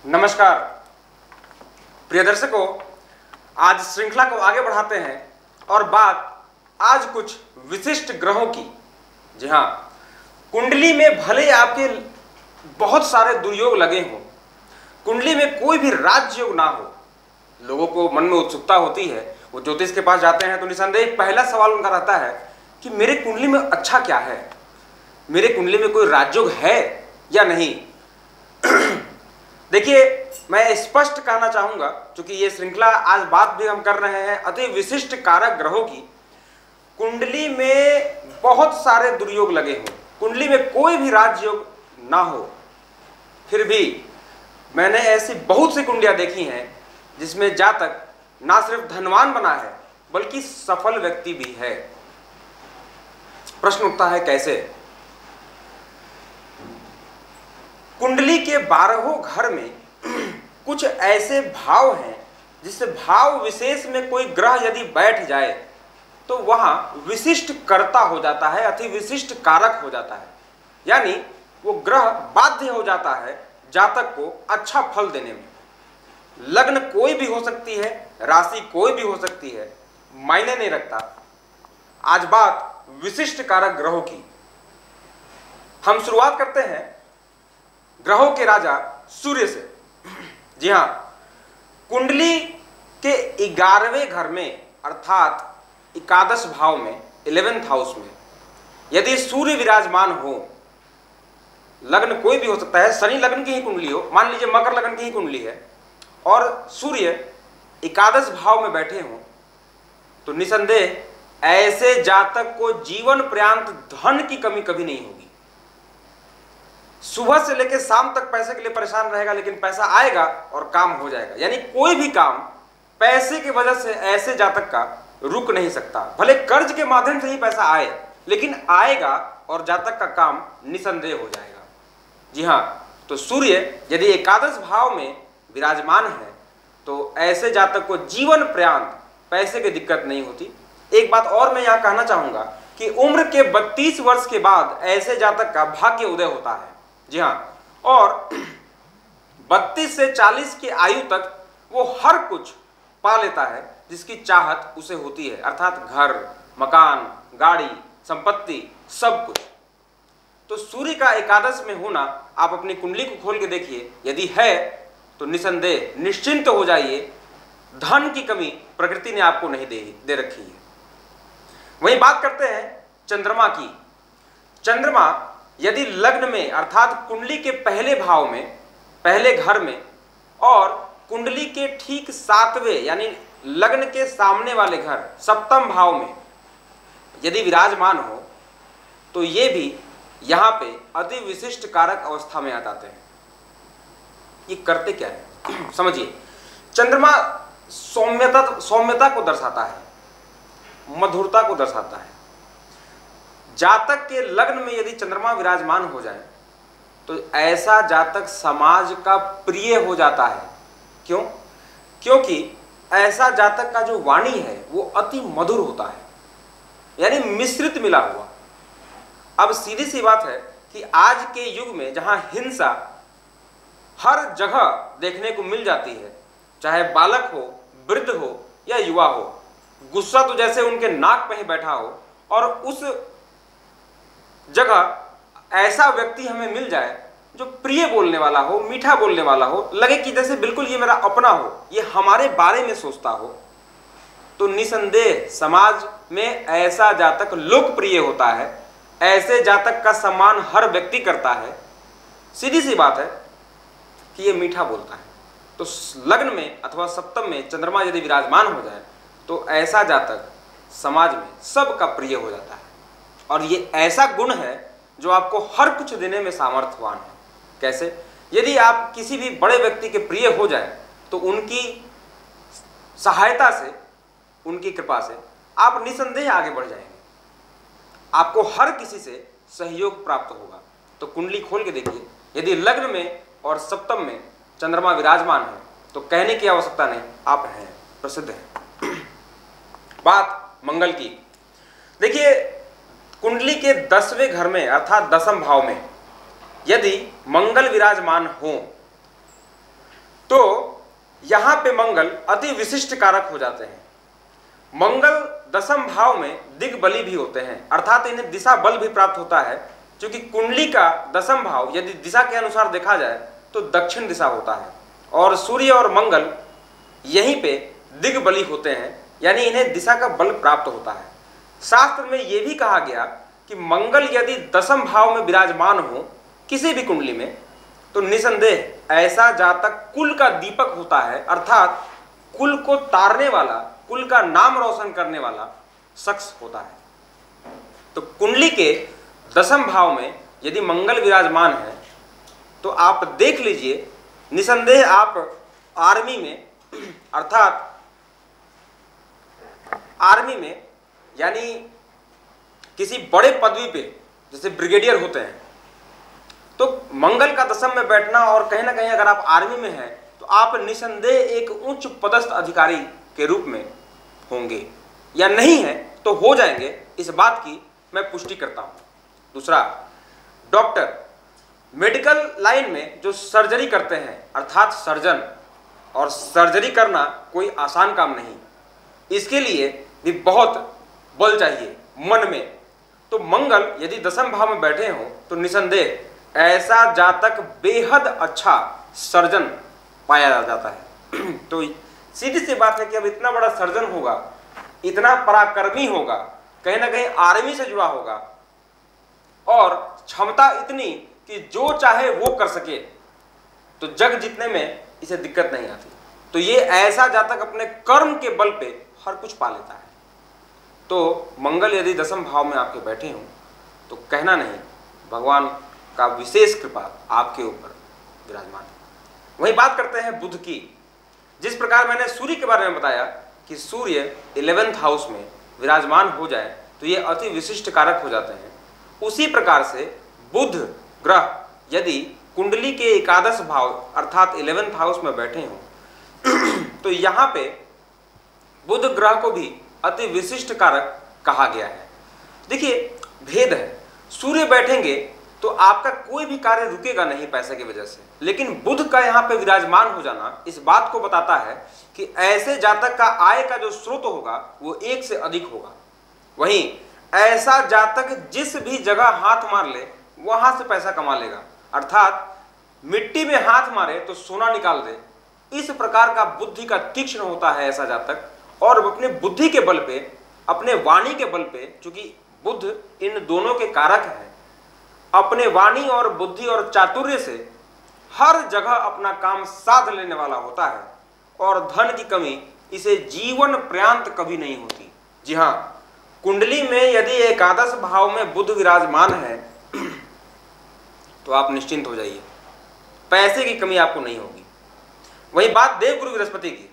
नमस्कार प्रिय दर्शकों, आज श्रृंखला को आगे बढ़ाते हैं और बात आज कुछ विशिष्ट ग्रहों की। जी हाँ, कुंडली में भले आपके बहुत सारे दुर्योग लगे हों, कुंडली में कोई भी राजयोग ना हो, लोगों को मन में उत्सुकता होती है, वो ज्योतिष के पास जाते हैं तो निसंदेह पहला सवाल उनका रहता है कि मेरे कुंडली में अच्छा क्या है, मेरे कुंडली में कोई राजयोग है या नहीं। देखिए, मैं स्पष्ट कहना चाहूंगा, क्योंकि ये श्रृंखला आज बात भी हम कर रहे हैं अति विशिष्ट कारक ग्रहों की। कुंडली में बहुत सारे दुर्योग लगे हों, कुंडली में कोई भी राजयोग ना हो, फिर भी मैंने ऐसी बहुत सी कुंडलियां देखी हैं जिसमें जातक ना सिर्फ धनवान बना है बल्कि सफल व्यक्ति भी है। प्रश्न उठता है कैसे? कुंडली के 12 घर में कुछ ऐसे भाव हैं जिससे भाव विशेष में कोई ग्रह यदि बैठ जाए तो वहां विशिष्ट कर्ता हो जाता है, अति विशिष्ट कारक हो जाता है। यानी वो ग्रह बाध्य हो जाता है जातक को अच्छा फल देने में। लग्न कोई भी हो सकती है, राशि कोई भी हो सकती है, मायने नहीं रखता। आज बात विशिष्ट कारक ग्रहों की। हम शुरुआत करते हैं ग्रहों के राजा सूर्य से। जी हां, कुंडली के 11वें घर में अर्थात एकादश भाव में, 11th हाउस में यदि सूर्य विराजमान हो, लग्न कोई भी हो सकता है, शनि लग्न की ही कुंडली हो, मान लीजिए मकर लग्न की ही कुंडली है और सूर्य एकादश भाव में बैठे हों, तो निसंदेह ऐसे जातक को जीवन पर्यंत धन की कमी कभी नहीं होगी। सुबह से लेकर शाम तक पैसे के लिए परेशान रहेगा, लेकिन पैसा आएगा और काम हो जाएगा। यानी कोई भी काम पैसे की वजह से ऐसे जातक का रुक नहीं सकता। भले कर्ज के माध्यम से ही पैसा आए, लेकिन आएगा और जातक का काम निसंदेह हो जाएगा। जी हां, तो सूर्य यदि एकादश भाव में विराजमान है तो ऐसे जातक को जीवन पर्यंत पैसे की दिक्कत नहीं होती। एक बात और मैं यहां कहना चाहूंगा कि उम्र के 32 वर्ष के बाद ऐसे जातक का भाग्य उदय होता है। जी हां, और 32 से 40 की आयु तक वो हर कुछ पा लेता है जिसकी चाहत उसे होती है, अर्थात घर, मकान, गाड़ी, संपत्ति, सब कुछ। तो सूर्य का एकादश में होना, आप अपनी कुंडली को खोल के देखिए, यदि है तो निसंदेह निश्चिंत हो जाइए, धन की कमी प्रकृति ने आपको नहीं दे रखी है। वहीं बात करते हैं चंद्रमा की। चंद्रमा यदि लग्न में अर्थात कुंडली के पहले भाव में, पहले घर में और कुंडली के ठीक 7वें यानी लग्न के सामने वाले घर 7th भाव में यदि विराजमान हो तो ये भी यहां पे अति विशिष्ट कारक अवस्था में आ जाते हैं। ये करते क्या है समझिए। चंद्रमा सौम्यता को दर्शाता है, मधुरता को दर्शाता है। जातक के लग्न में यदि चंद्रमा विराजमान हो जाए तो ऐसा जातक समाज का प्रिय हो जाता है। क्यों? क्योंकि ऐसा जातक का जो वाणी है वो अति मधुर होता है, यानी मिश्रित मिला हुआ। अब सीधी सी बात है कि आज के युग में जहां हिंसा हर जगह देखने को मिल जाती है, चाहे बालक हो, वृद्ध हो या युवा हो, गुस्सा तो जैसे उनके नाक पे ही बैठा हो, और उस जगह ऐसा व्यक्ति हमें मिल जाए जो प्रिय बोलने वाला हो, मीठा बोलने वाला हो, लगे कि जैसे बिल्कुल ये मेरा अपना हो, ये हमारे बारे में सोचता हो, तो निसंदेह समाज में ऐसा जातक लोकप्रिय होता है। ऐसे जातक का सम्मान हर व्यक्ति करता है। सीधी सी बात है कि ये मीठा बोलता है। तो लग्न में अथवा 7th में चंद्रमा यदि विराजमान हो जाए तो ऐसा जातक समाज में सबका प्रिय हो जाता है, और ये ऐसा गुण है जो आपको हर कुछ देने में सामर्थ्यवान है। कैसे? यदि आप किसी भी बड़े व्यक्ति के प्रिय हो जाए तो उनकी सहायता से, उनकी कृपा से आप निसंदेह आगे बढ़ जाएंगे, आपको हर किसी से सहयोग प्राप्त होगा। तो कुंडली खोल के देखिए, यदि लग्न में और 7th में चंद्रमा विराजमान है तो कहने की आवश्यकता नहीं, आप हैं, प्रसिद्ध हैं। बात मंगल की। देखिए, कुंडली के 10वें घर में अर्थात 10th भाव में यदि मंगल विराजमान हो यहां पे मंगल अति विशिष्ट कारक हो जाते हैं। मंगल दशम भाव में दिग्बली भी होते हैं, अर्थात इन्हें दिशा बल भी प्राप्त होता है, क्योंकि कुंडली का दशम भाव यदि दिशा के अनुसार देखा जाए तो दक्षिण दिशा होता है और सूर्य और मंगल यहीं पे दिग्बली होते हैं, यानी इन्हें दिशा का बल प्राप्त होता है। शास्त्र में यह भी कहा गया कि मंगल यदि दशम भाव में विराजमान हो किसी भी कुंडली में तो निसंदेह ऐसा जातक कुल का दीपक होता है, अर्थात कुल को तारने वाला, कुल का नाम रोशन करने वाला शख्स होता है। तो कुंडली के दशम भाव में यदि मंगल विराजमान है तो आप देख लीजिए, निसंदेह आप आर्मी में, अर्थात आर्मी में यानी किसी बड़े पदवी पे जैसे ब्रिगेडियर होते हैं, तो मंगल का दशम में बैठना और कहीं ना कहीं अगर आप आर्मी में हैं तो आप निसंदेह एक उच्च पदस्थ अधिकारी के रूप में होंगे, या नहीं है तो हो जाएंगे, इस बात की मैं पुष्टि करता हूं। दूसरा, डॉक्टर, मेडिकल लाइन में जो सर्जरी करते हैं, अर्थात सर्जन, और सर्जरी करना कोई आसान काम नहीं, इसके लिए भी बहुत बल चाहिए मन में। तो मंगल यदि दशम भाव में बैठे हो तो निसंदेह ऐसा जातक बेहद अच्छा सर्जन पाया जाता है। तो सीधी सी बात है कि अब इतना बड़ा सर्जन होगा, इतना पराक्रमी होगा, कहीं ना कहीं आर्मी से जुड़ा होगा और क्षमता इतनी कि जो चाहे वो कर सके, तो जग जीतने में इसे दिक्कत नहीं आती। तो ये ऐसा जातक अपने कर्म के बल पे हर कुछ पा लेता है। तो मंगल यदि दशम भाव में आपके बैठे हों तो कहना नहीं, भगवान का विशेष कृपा आपके ऊपर विराजमान है। वहीं बात करते हैं बुध की। जिस प्रकार मैंने सूर्य के बारे में बताया कि सूर्य 11th हाउस में विराजमान हो जाए तो ये अति विशिष्ट कारक हो जाते हैं, उसी प्रकार से बुध ग्रह यदि कुंडली के एकादश भाव अर्थात 11th हाउस में बैठे हों तो यहाँ पे बुध ग्रह को भी अति विशिष्ट कारक कहा गया है। देखिए भेद है, सूर्य बैठेंगे तो आपका कोई भी कार्य रुकेगा नहीं पैसे की वजह से, लेकिन बुध का यहाँ पे विराजमान हो जाना इस बात को बताता है कि ऐसे जातक का आय का जो स्रोत होगा वो एक से अधिक होगा। वहीं ऐसा जातक जिस भी जगह हाथ मार ले वहां से पैसा कमा लेगा, अर्थात मिट्टी में हाथ मारे तो सोना निकाल दे, इस प्रकार का बुद्धि का तीक्ष्ण होता है ऐसा जातक। और अपने बुद्धि के बल पे, अपने वाणी के बल पे, चूंकि बुध इन दोनों के कारक हैं, अपने वाणी और बुद्धि और चातुर्य से हर जगह अपना काम साध लेने वाला होता है और धन की कमी इसे जीवन पर्यंत कभी नहीं होती। जी हाँ, कुंडली में यदि एकादश भाव में बुध विराजमान है तो आप निश्चिंत हो जाइए, पैसे की कमी आपको नहीं होगी। वही बात देवगुरु बृहस्पति की।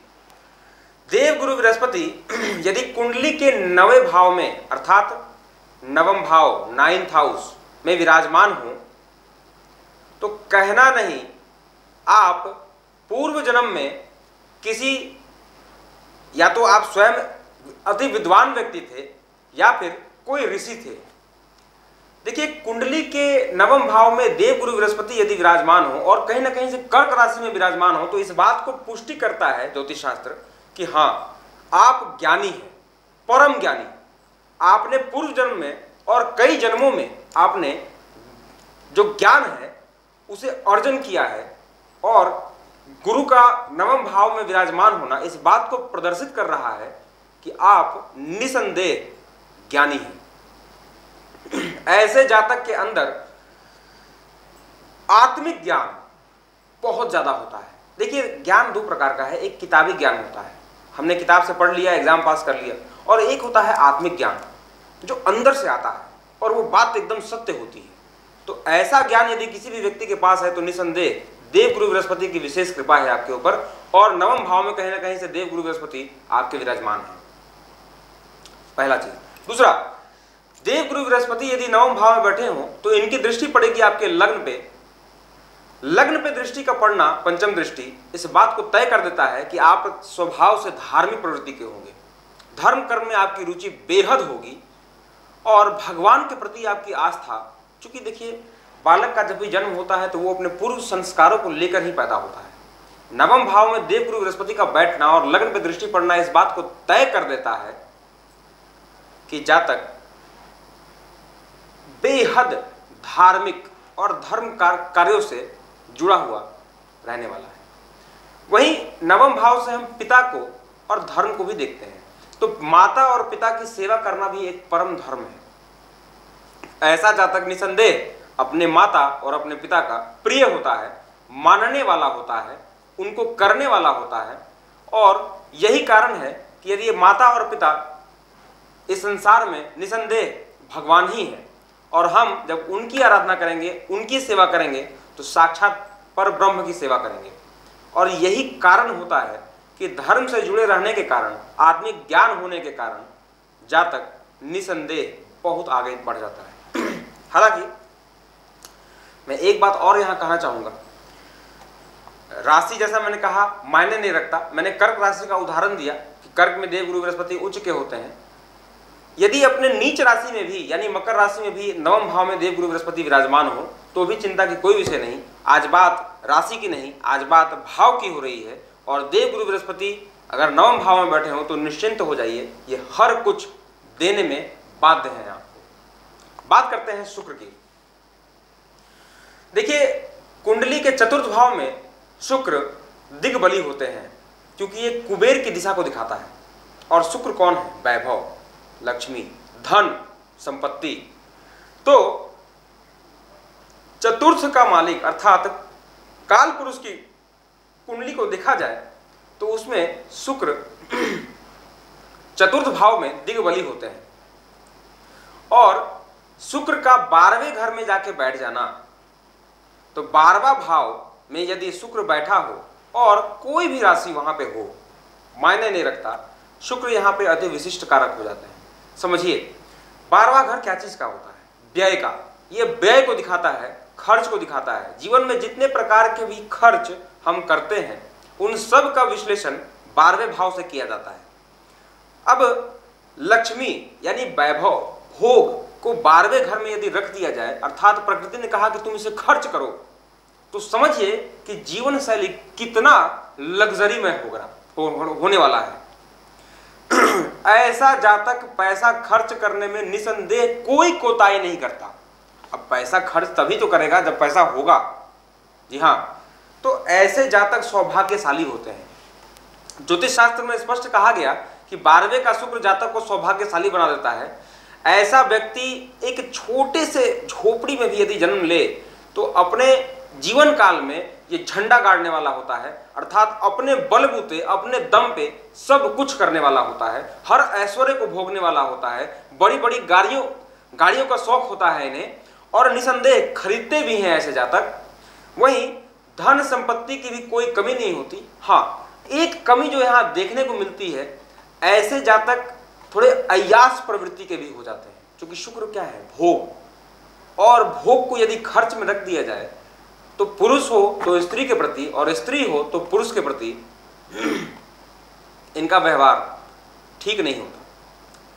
देवगुरु बृहस्पति यदि कुंडली के 9वें भाव में अर्थात नवम भाव 9th हाउस में विराजमान हो तो कहना नहीं, आप पूर्व जन्म में किसी, या तो आप स्वयं अति विद्वान व्यक्ति थे या फिर कोई ऋषि थे। देखिए कुंडली के 9वें भाव में देवगुरु बृहस्पति यदि विराजमान हो और कहीं ना कहीं से कर्क राशि में विराजमान हो तो इस बात को पुष्टि करता है ज्योतिष शास्त्र कि हाँ आप ज्ञानी हैं, परम ज्ञानी। आपने पूर्व जन्म में और कई जन्मों में आपने जो ज्ञान है उसे अर्जन किया है और गुरु का 9वें भाव में विराजमान होना इस बात को प्रदर्शित कर रहा है कि आप निसंदेह ज्ञानी हैं। ऐसे जातक के अंदर आत्मिक ज्ञान बहुत ज्यादा होता है। देखिए ज्ञान दो प्रकार का है, एक किताबी ज्ञान होता है, हमने किताब से पढ़ लिया, एग्जाम पास कर लिया, और एक होता है आत्मिक ज्ञान जो अंदर से आता है और वो बात एकदम सत्य होती है। तो ऐसा ज्ञान यदि किसी भी व्यक्ति के पास है तो निसंदेह देवगुरु बृहस्पति की विशेष कृपा है आपके ऊपर, और 9वें भाव में कहीं ना कहीं से देवगुरु बृहस्पति आपके विराजमान है, पहला चीज। दूसरा, देवगुरु बृहस्पति यदि 9वें भाव में बैठे हों तो इनकी दृष्टि पड़ेगी आपके लग्न पे। लग्न पे दृष्टि का पड़ना, पंचम दृष्टि, इस बात को तय कर देता है कि आप स्वभाव से धार्मिक प्रवृत्ति के होंगे, धर्म कर्म में आपकी रुचि बेहद होगी और भगवान के प्रति आपकी आस्था, चूंकि देखिए बालक का जब भी जन्म होता है तो वो अपने पूर्व संस्कारों को लेकर ही पैदा होता है। नवम भाव में देवगुरु बृहस्पति का बैठना और लग्न पर दृष्टि पड़ना इस बात को तय कर देता है कि जातक बेहद धार्मिक और धर्म कार्यों से जुड़ा हुआ रहने वाला है। वहीं नवम भाव से हम पिता को और धर्म को भी देखते हैं, तो माता और पिता की सेवा करना भी एक परम धर्म है। ऐसा जातक निसंदेह अपने माता और अपने पिता का प्रिय होता है, मानने वाला होता है, उनको करने वाला होता है। और यही कारण है कि यदि ये माता और पिता इस संसार में निसंदेह भगवान ही है, और हम जब उनकी आराधना करेंगे, उनकी सेवा करेंगे, तो साक्षात पर ब्रह्म की सेवा करेंगे। और यही कारण होता है कि धर्म से जुड़े रहने के कारण, आत्मिक ज्ञान होने के कारण जातक निसंदेह बहुत आगे बढ़ जाता है। हालांकि मैं एक बात और यहां कहना चाहूंगा, राशि जैसा मैंने कहा मायने नहीं रखता। मैंने कर्क राशि का उदाहरण दिया कि कर्क में देवगुरु बृहस्पति उच्च के होते हैं। यदि अपने नीच राशि में भी यानी मकर राशि में भी नवम भाव में देवगुरु बृहस्पति विराजमान हो तो भी चिंता की कोई विषय नहीं। आज बात राशि की नहीं, आज बात भाव की हो रही है। और देवगुरु बृहस्पति अगर नवम भाव में बैठे हो तो निश्चिंत हो जाइए, ये हर कुछ देने में बाध्य है आपको। बात करते हैं शुक्र की। देखिए, कुंडली के चतुर्थ भाव में शुक्र दिग्बली होते हैं, क्योंकि ये कुबेर की दिशा को दिखाता है। और शुक्र कौन है? वैभव, लक्ष्मी, धन, संपत्ति। तो चतुर्थ का मालिक अर्थात काल पुरुष की कुंडली को देखा जाए तो उसमें शुक्र चतुर्थ भाव में दिग्बली होते हैं। और शुक्र का 12वें घर में जाके बैठ जाना, तो 12वां भाव में यदि शुक्र बैठा हो और कोई भी राशि वहां पे हो, मायने नहीं रखता, शुक्र यहां पे अति विशिष्ट कारक हो जाते हैं। समझिए, 12वां घर क्या चीज का होता है? व्यय का। ये व्यय को दिखाता है, खर्च को दिखाता है। जीवन में जितने प्रकार के भी खर्च हम करते हैं उन सब का विश्लेषण 12वें भाव से किया जाता है। अब लक्ष्मी यानी वैभव, भोग को 12वें घर में यदि रख दिया जाए, अर्थात प्रकृति ने कहा कि तुम इसे खर्च करो, तो समझिए कि जीवन शैली कितना लग्जरी में होने वाला है। ऐसा जातक पैसा खर्च करने में निसंदेह कोई कोताही नहीं करता। अब पैसा खर्च तभी तो करेगा जब पैसा होगा। जी हाँ, तो ऐसे जातक सौभाग्यशाली होते हैं। ज्योतिष शास्त्र में स्पष्ट कहा गया कि 12वें का शुक्र जातक को सौभाग्यशाली बना देता है। ऐसा व्यक्ति एक छोटे से झोपड़ी में भी यदि जन्म ले तो अपने जीवन काल में ये झंडा गाड़ने वाला होता है, अर्थात अपने बलबूते, अपने दम पे सब कुछ करने वाला होता है, हर ऐश्वर्य को भोगने वाला होता है, बड़ी बड़ी गाड़ियों का शौक होता है इन्हें, और निसंदेह खरीदते भी हैं ऐसे जातक। वहीं धन संपत्ति की भी कोई कमी नहीं होती। हाँ, एक कमी जो यहाँ देखने को मिलती है, ऐसे जातक थोड़े अय्यास प्रवृत्ति के भी हो जाते हैं, क्योंकि शुक्र क्या है? भोग। और भोग को यदि खर्च में रख दिया जाए तो पुरुष हो तो स्त्री के प्रति और स्त्री हो तो पुरुष के प्रति इनका व्यवहार ठीक नहीं होता।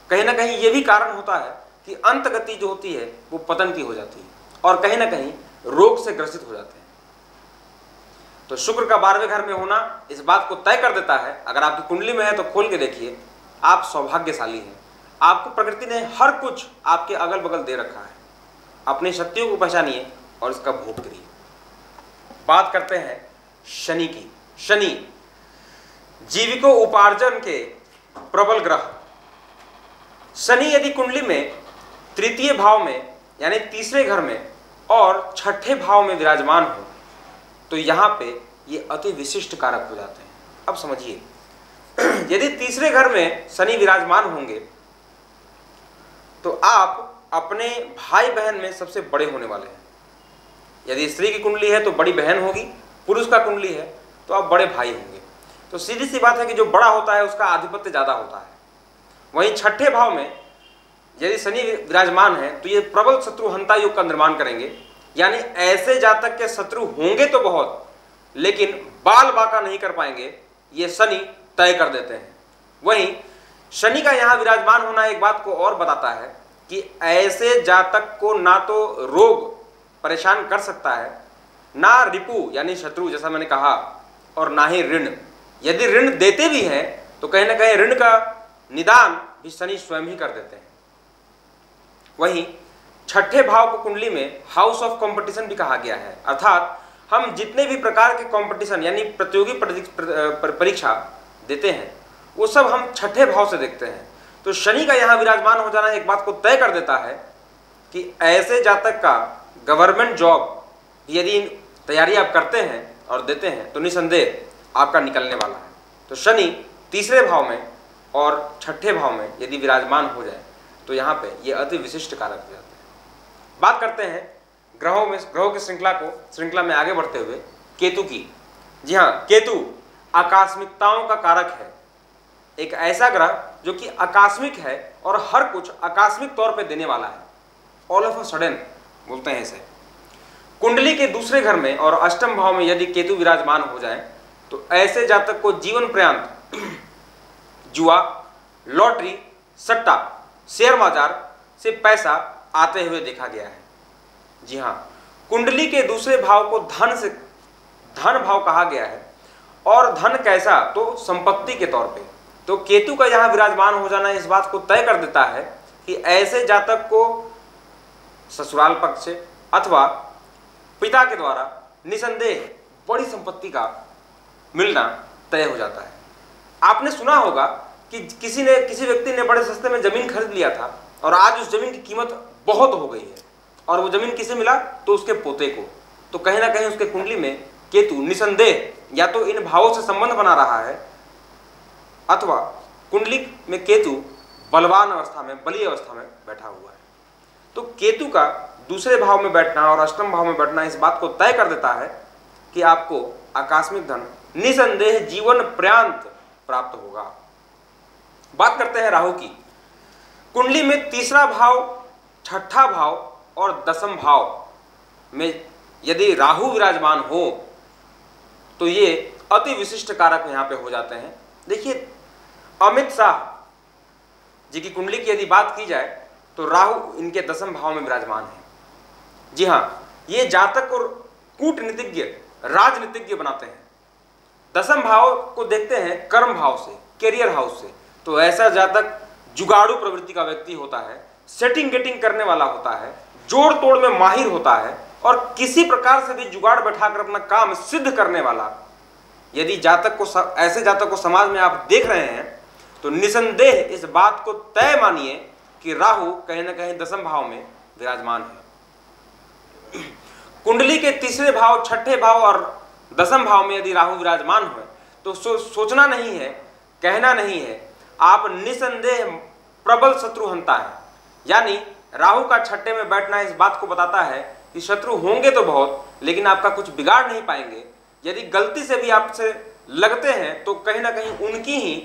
कहीं ना कहीं ये भी कारण होता है कि अंत गति जो होती है वो पतन की हो जाती है और कहीं ना कहीं रोग से ग्रसित हो जाते हैं। तो शुक्र का 12वें घर में होना इस बात को तय कर देता है, अगर आपकी कुंडली में है तो खोल के देखिए, आप सौभाग्यशाली हैं। आपको प्रकृति ने हर कुछ आपके अगल बगल दे रखा है। अपनी शक्तियों को पहचानिए और इसका भोग करिए। बात करते हैं शनि की। शनि जीविको उपार्जन के प्रबल ग्रह। शनि यदि कुंडली में तृतीय भाव में यानी तीसरे घर में और छठे भाव में विराजमान हो तो यहां पे ये अति विशिष्ट कारक हो जाते हैं। अब समझिए, यदि तीसरे घर में शनि विराजमान होंगे तो आप अपने भाई बहन में सबसे बड़े होने वाले हैं। यदि स्त्री की कुंडली है तो बड़ी बहन होगी, पुरुष का कुंडली है तो आप बड़े भाई होंगे। तो सीधी सी बात है कि जो बड़ा होता है उसका आधिपत्य ज़्यादा होता है। वहीं छठे भाव में यदि शनि विराजमान है तो ये प्रबल शत्रु हंता योग का निर्माण करेंगे, यानी ऐसे जातक के शत्रु होंगे तो बहुत, लेकिन बाल बाका नहीं कर पाएंगे, ये शनि तय कर देते हैं। वहीं शनि का यहाँ विराजमान होना एक बात को और बताता है कि ऐसे जातक को ना तो रोग परेशान कर सकता है, ना रिपु यानी शत्रु, जैसा मैंने कहा और ना ही ऋण। यदि ऋण देते भी हैं तो कहीं ना कहीं ऋण का निदान भी शनि स्वयं ही कर देते हैं। वहीं छठे भाव को कुंडली में हाउस ऑफ कंपटीशन भी कहा गया है, अर्थात हम जितने भी प्रकार के कंपटीशन यानी प्रतियोगी परीक्षा देते हैं वो सब हम छठे भाव से देखते हैं। तो शनि का यहाँ विराजमान हो जाना एक बात को तय कर देता है कि ऐसे जातक का गवर्नमेंट जॉब यदि तैयारी आप करते हैं और देते हैं तो निसंदेह आपका निकलने वाला है। तो शनि तीसरे भाव में और छठे भाव में यदि विराजमान हो जाए तो यहाँ पे ये अति विशिष्ट कारक हो जाते हैं। बात करते हैं ग्रहों की श्रृंखला में आगे बढ़ते हुए केतु की। जी हाँ, केतु आकस्मिकताओं का कारक है, एक ऐसा ग्रह जो कि आकस्मिक है और हर कुछ आकस्मिक तौर पे देने वाला है। ऑल ऑफ अ सडन बोलते हैं इसे। कुंडली के दूसरे घर में और अष्टम भाव में यदि केतु विराजमान हो जाए तो ऐसे जातक को जीवन पर्यंत जुआ, लॉटरी, सट्टा, शेयर बाजार से पैसा आते हुए देखा गया है। जी हाँ, कुंडली के दूसरे भाव को धन भाव कहा गया है और धन कैसा, तो संपत्ति के तौर पे। तो केतु का यहाँ विराजमान हो जाना इस बात को तय कर देता है कि ऐसे जातक को ससुराल पक्ष से अथवा पिता के द्वारा निसंदेह बड़ी संपत्ति का मिलना तय हो जाता है। आपने सुना होगा कि किसी व्यक्ति ने बड़े सस्ते में जमीन खरीद लिया था और आज उस जमीन की कीमत बहुत हो गई है और वो जमीन किसे मिला, तो उसके पोते को। तो कहीं ना कहीं उसके कुंडली में केतु निसंदेह या तो इन भावों से संबंध बना रहा है अथवा कुंडली में केतु बलवान अवस्था में, बलीय अवस्था में बैठा हुआ है। तो केतु का दूसरे भाव में बैठना और अष्टम भाव में बैठना इस बात को तय कर देता है कि आपको आकस्मिक धन निसंदेह जीवन पर्यंत प्राप्त होगा। बात करते हैं राहु की। कुंडली में तीसरा भाव, छठा भाव और दसम भाव में यदि राहु विराजमान हो तो ये अति विशिष्ट कारक यहाँ पे हो जाते हैं। देखिए, अमित शाह जी की कुंडली की यदि बात की जाए तो राहु इनके दसम भाव में विराजमान है। जी हाँ, ये जातक और कूटनीतिज्ञ, राजनीतिज्ञ बनाते हैं। दसम भाव को देखते हैं कर्म भाव से, कैरियर हाउस से। तो ऐसा जातक जुगाड़ू प्रवृत्ति का व्यक्ति होता है, सेटिंग गेटिंग करने वाला होता है, जोड़ तोड़ में माहिर होता है और किसी प्रकार से भी जुगाड़ बैठाकर अपना काम सिद्ध करने वाला। यदि ऐसे जातक को समाज में आप देख रहे हैं तो निसंदेह इस बात को तय मानिए कि राहु कहीं ना कहीं दसम भाव में विराजमान है। कुंडली के तीसरे भाव, छठे भाव और दसम भाव में यदि राहु विराजमान हो तो सोचना नहीं है, कहना नहीं है, आप निसंदेह प्रबल शत्रुहंता है। यानी राहु का छठे में बैठना इस बात को बताता है कि शत्रु होंगे तो बहुत, लेकिन आपका कुछ बिगाड़ नहीं पाएंगे। यदि गलती से भी आपसे लगते हैं तो कहीं ना कहीं उनकी ही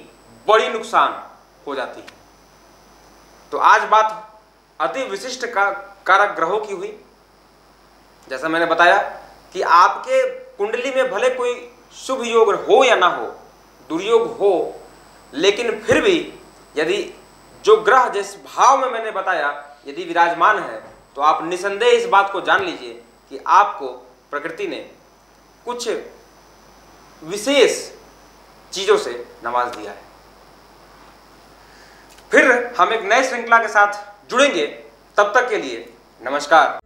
बड़ी नुकसान हो जाती है। तो आज बात अति विशिष्ट कारक ग्रहों की हुई। जैसा मैंने बताया कि आपके कुंडली में भले कोई शुभ योग हो या ना हो, दुर्योग हो, लेकिन फिर भी यदि जो ग्रह जिस भाव में मैंने बताया यदि विराजमान है तो आप निसंदेह इस बात को जान लीजिए कि आपको प्रकृति ने कुछ विशेष चीजों से नवाज दिया है। फिर हम एक नए श्रृंखला के साथ जुड़ेंगे, तब तक के लिए नमस्कार।